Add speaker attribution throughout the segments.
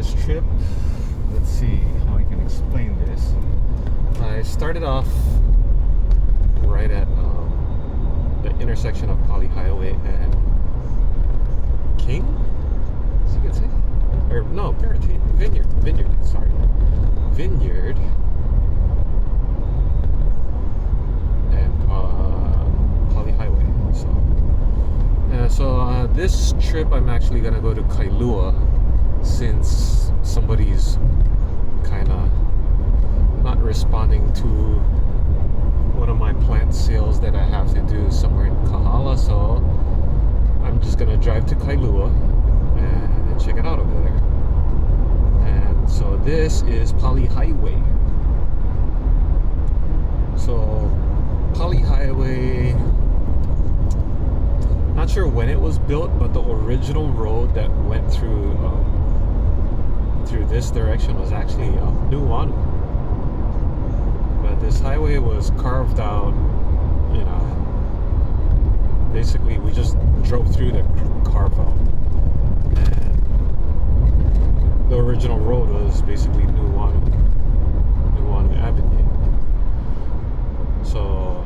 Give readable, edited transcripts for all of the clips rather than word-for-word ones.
Speaker 1: this trip. Let's see how I can explain this. I started off right at the intersection of Pali Highway and King, as you can say, or no, Vineyard. Sorry, Vineyard and Pali Highway. So this trip I'm actually gonna go to Kailua, since somebody's kind of not responding to one of my plant sales that I have to do somewhere in Kahala. So I'm just gonna drive to Kailua and check it out over there. And so this is Pali Highway. So Pali Highway, not sure when it was built, but the original road that went through this direction was actually Nuuanu. But this highway was carved out, basically we just drove through the carve out. And the original road was basically Nuuanu Avenue. So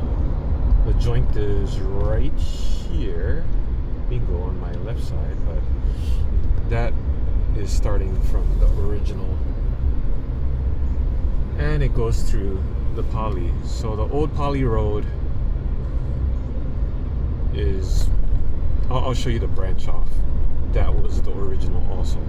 Speaker 1: the joint is right here, bingo, on my left side, but that is starting from the original, and it goes through the Pali. So the old Pali road is, I'll show you the branch off. That was the original also.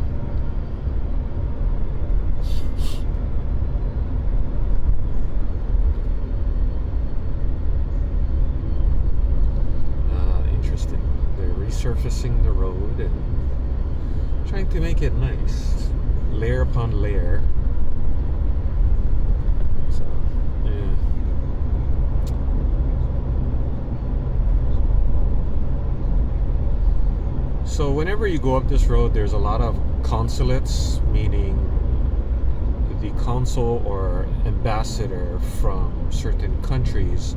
Speaker 1: Interesting. They're resurfacing the road and trying to make it nice, layer upon layer. So, yeah. So whenever you go up this road, there's a lot of consulates, meaning the consul or ambassador from certain countries.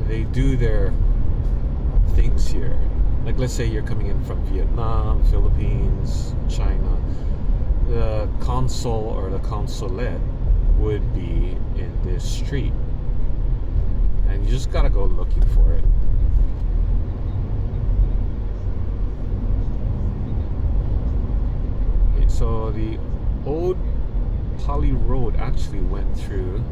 Speaker 1: They do their things here. Like, let's say you're coming in from Vietnam, Philippines, China. The consul or the consulate would be in this street, and you just gotta go looking for it. Okay, so the old Pali Road actually went through.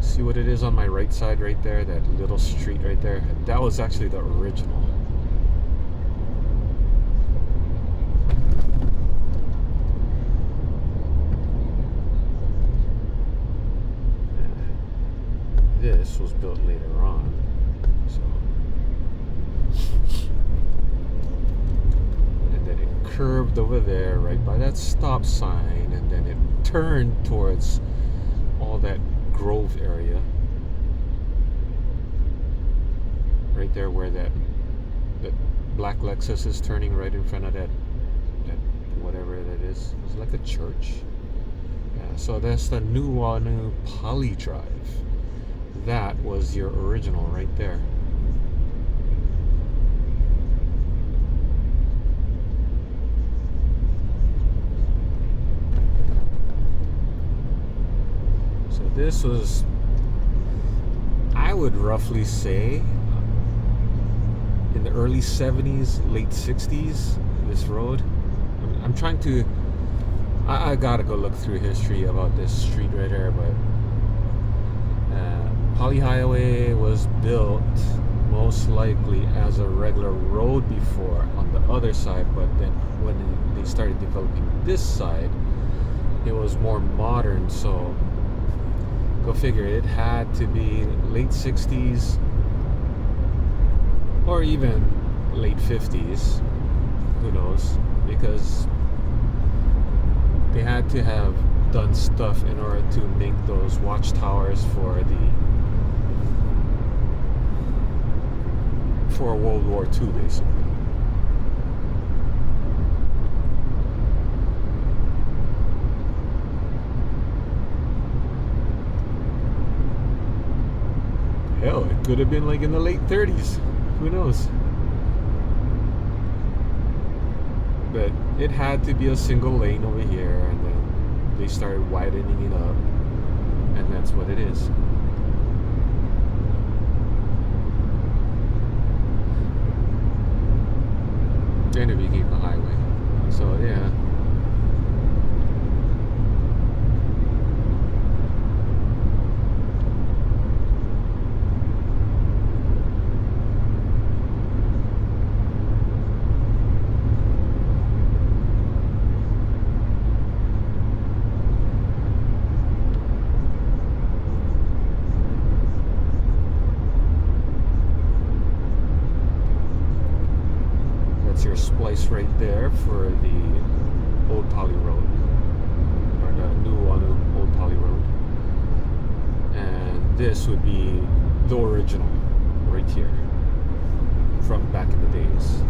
Speaker 1: See what it is on my right side right there, that little street right there? That was actually the original. This was built later on. So, and then it curved over there right by that stop sign, and then it turned towards all that Grove area right there, where that black Lexus is turning right in front of that whatever that is. It's like a church. Yeah, so that's the Nuuanu Pali Drive. That was your original right there. This was, I would roughly say, in the early 70s, late 60s, this road. I'm trying to, I gotta go look through history about this street right here, but Pali Highway was built most likely as a regular road before on the other side, but then when they started developing this side, it was more modern, so go figure, it had to be late 60s or even late 50s, who knows, because they had to have done stuff in order to make those watchtowers for World War II, basically. Hell, it could have been like in the late 30s. Who knows? But it had to be a single lane over here, and then they started widening it up, and that's what it is. And it became the highway. So yeah. Your splice right there for the Old Pali Road, or the Nuuanu Old Pali Road, and this would be the original right here from back in the days.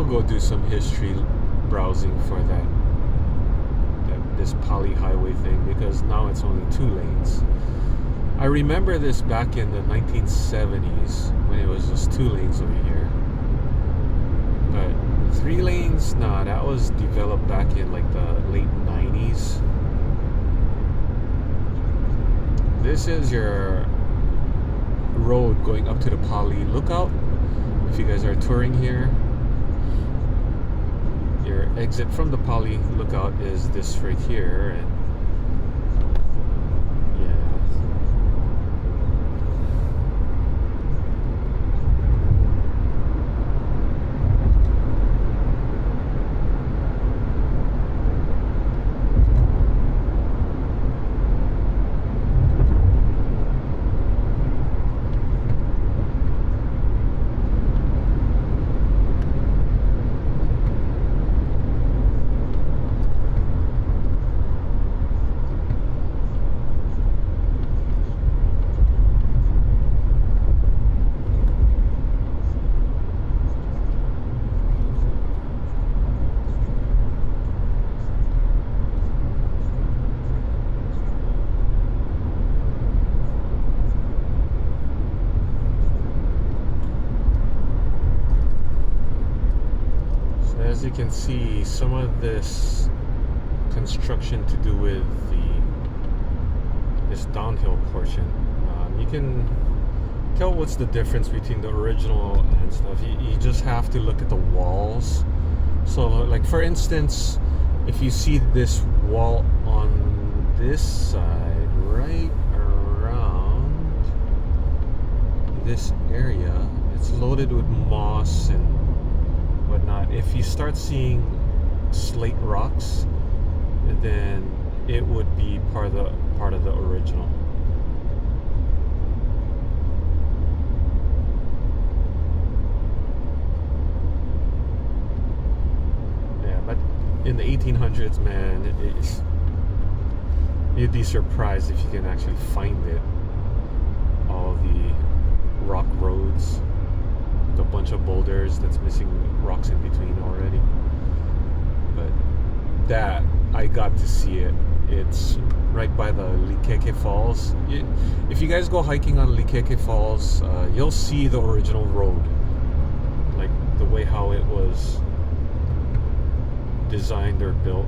Speaker 1: Go do some history browsing for this Pali highway thing, because now it's only 2 lanes. I remember this back in the 1970s when it was just 2 lanes over here, but 3 lanes, nah, that was developed back in like the late 90s. This is your road going up to the Pali lookout if you guys are touring here. Your exit from the Pali lookout is this right here, and as you can see, some of this construction to do with this downhill portion. You can tell what's the difference between the original and stuff. You just have to look at the walls. So, like for instance, if you see this wall on this side, right around this area, it's loaded with moss and whatnot. If you start seeing slate rocks, then it would be part of the original. Yeah, but in the 1800s, man, you'd be surprised if you can actually find it. All the rock roads, a bunch of boulders that's missing rocks in between already. But that, I got to see it. It's right by the Likeke Falls. If you guys go hiking on Likeke Falls, you'll see the original road, like the way how it was designed or built.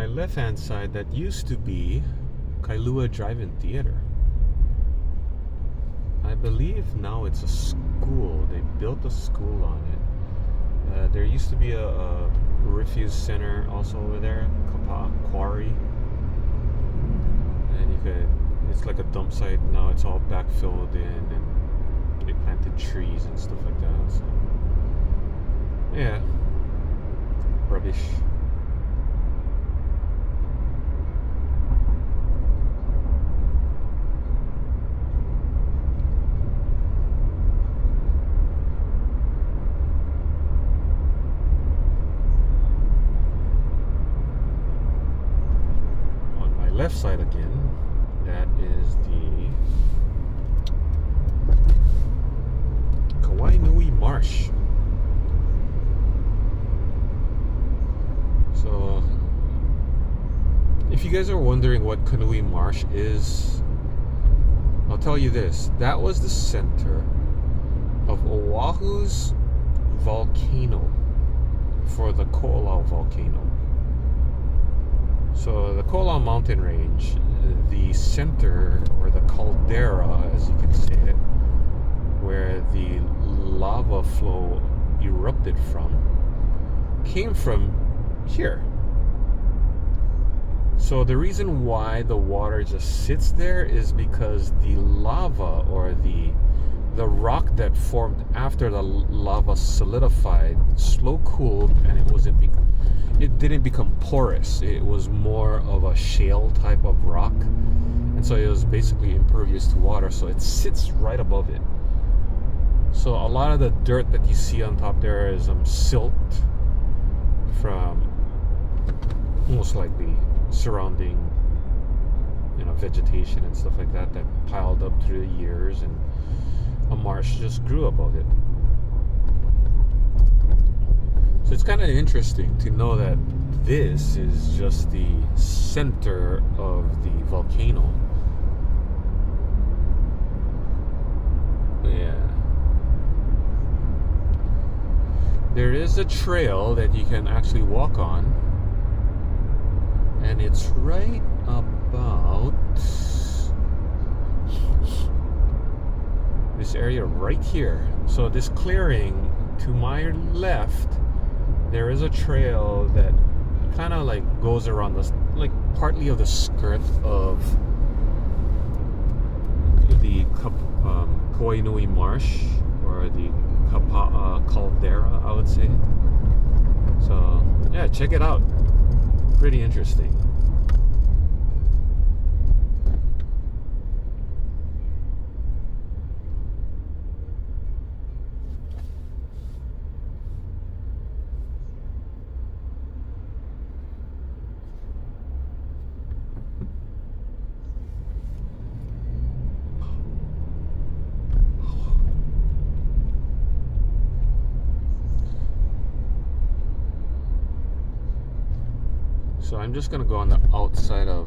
Speaker 1: left hand side, that used to be Kailua Drive-In Theater. I believe now it's a school. They built a school on it. There used to be a refuse center also over there, Kapa Quarry. And it's like a dump site. Now it's all backfilled in and they planted trees and stuff like that. So, yeah. Rubbish. Left side again, that is the Kawainui Marsh. So if you guys are wondering what Kawainui Marsh is, I'll tell you this. That was the center of Oahu's volcano for the Ko'olau volcano. So the Ko'olau mountain range, the center, or the caldera as you can say it, where the lava flow erupted from, came from here. So the reason why the water just sits there is because the lava, or the rock that formed after the lava solidified, slow cooled, and it didn't become porous. It was more of a shale type of rock, and so it was basically impervious to water, so it sits right above it. So a lot of the dirt that you see on top there is silt from most likely surrounding vegetation and stuff like that piled up through the years, and a marsh just grew above it. So it's kind of interesting to know that this is just the center of the volcano. Yeah. There is a trail that you can actually walk on, and it's right about this area right here. So this clearing to my left, there is a trail that kind of like goes around this, like partly of the skirt of the Kawainui Marsh, or the caldera, I would say. So yeah, check it out. Pretty interesting. So I'm just gonna go on the outside of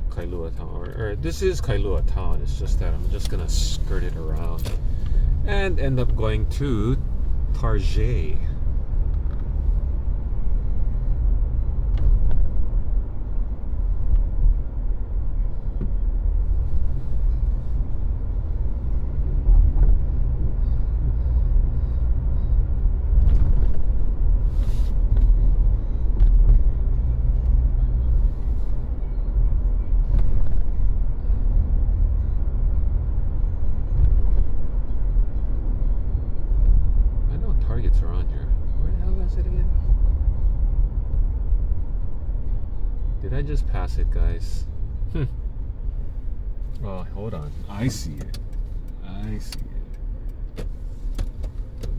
Speaker 1: Kailua town, or this is Kailua town. It's just that I'm just gonna skirt it around and end up going to Tarjay. Did I just pass it, guys? Oh, hold on. I see it. I see it.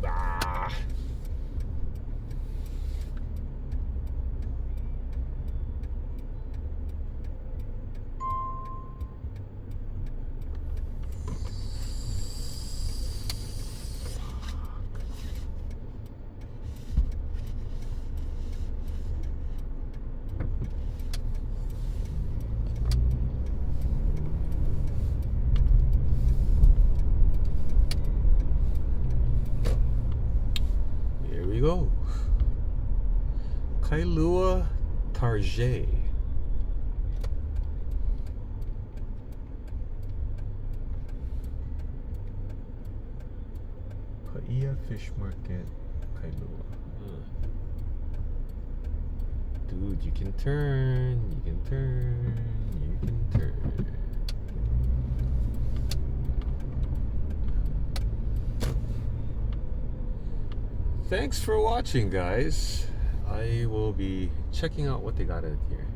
Speaker 1: Ah. Kailua Tarjay. Paia Fish Market, Kailua. Dude, you can turn, you can turn, you can turn. Thanks for watching, guys. I will be checking out what they got in here.